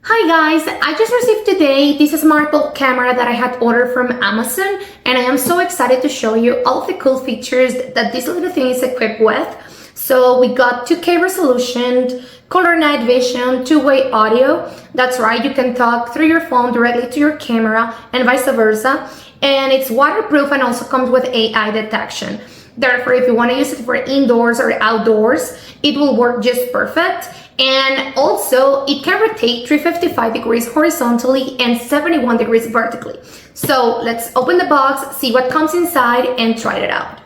Hi guys, I just received today this smart bulb camera that I had ordered from Amazon, and I am so excited to show you all of the cool features that this little thing is equipped with. So we got 2K resolution, color night vision, two-way audio. That's right, you can talk through your phone directly to your camera and vice versa. And it's waterproof and also comes with AI detection. Therefore, if you want to use it for indoors or outdoors, it will work just perfect. And also, it can rotate 355 degrees horizontally and 71 degrees vertically. So let's open the box, see what comes inside, and try it out.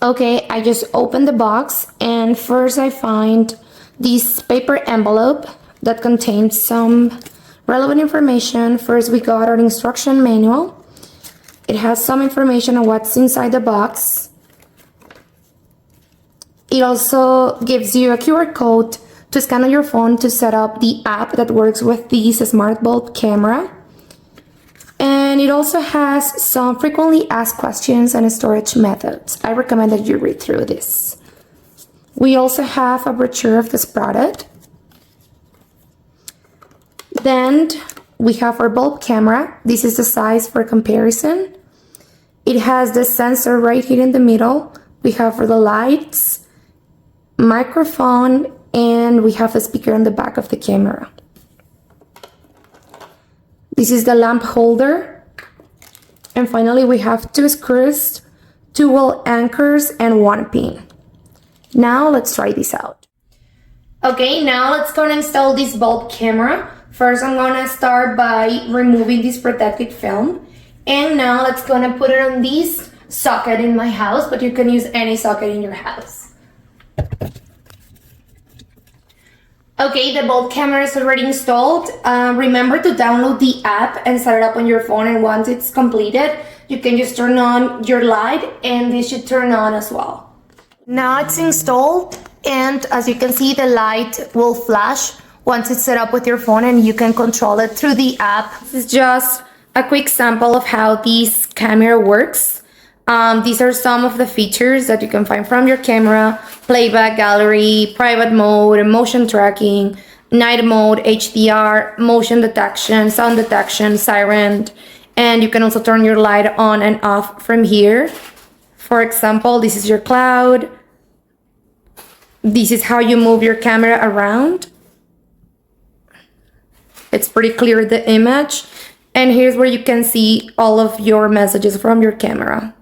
Okay, I just opened the box, and first I find this paper envelope that contains some relevant information. First, we got our instruction manual. It has some information on what's inside the box. It also gives you a QR code to scan on your phone to set up the app that works with this smart bulb camera. And it also has some frequently asked questions and storage methods. I recommend that you read through this. We also have a brochure of this product. Then we have our bulb camera. This is the size for comparison. It has the sensor right here in the middle. We have for the lights, microphone, and we have a speaker on the back of the camera. This is the lamp holder. And finally, we have 2 screws, 2 wall anchors, and 1 pin. Now let's try this out. Okay, now let's go and install this bulb camera. First, I'm gonna start by removing this protective film. And now let's go and put it on this socket in my house, but you can use any socket in your house. Okay, the bulb camera is already installed. Remember to download the app and set it up on your phone, and once it's completed, you can just turn on your light and this should turn on as well. Now it's installed, and as you can see, the light will flash once it's set up with your phone and you can control it through the app. This is just a quick sample of how this camera works. These are some of the features that you can find from your camera: playback, gallery, private mode, motion tracking, night mode, HDR, motion detection, sound detection, siren, and you can also turn your light on and off from here. For example, this is your cloud. This is how you move your camera around. It's pretty clear, the image. And here's where you can see all of your messages from your camera.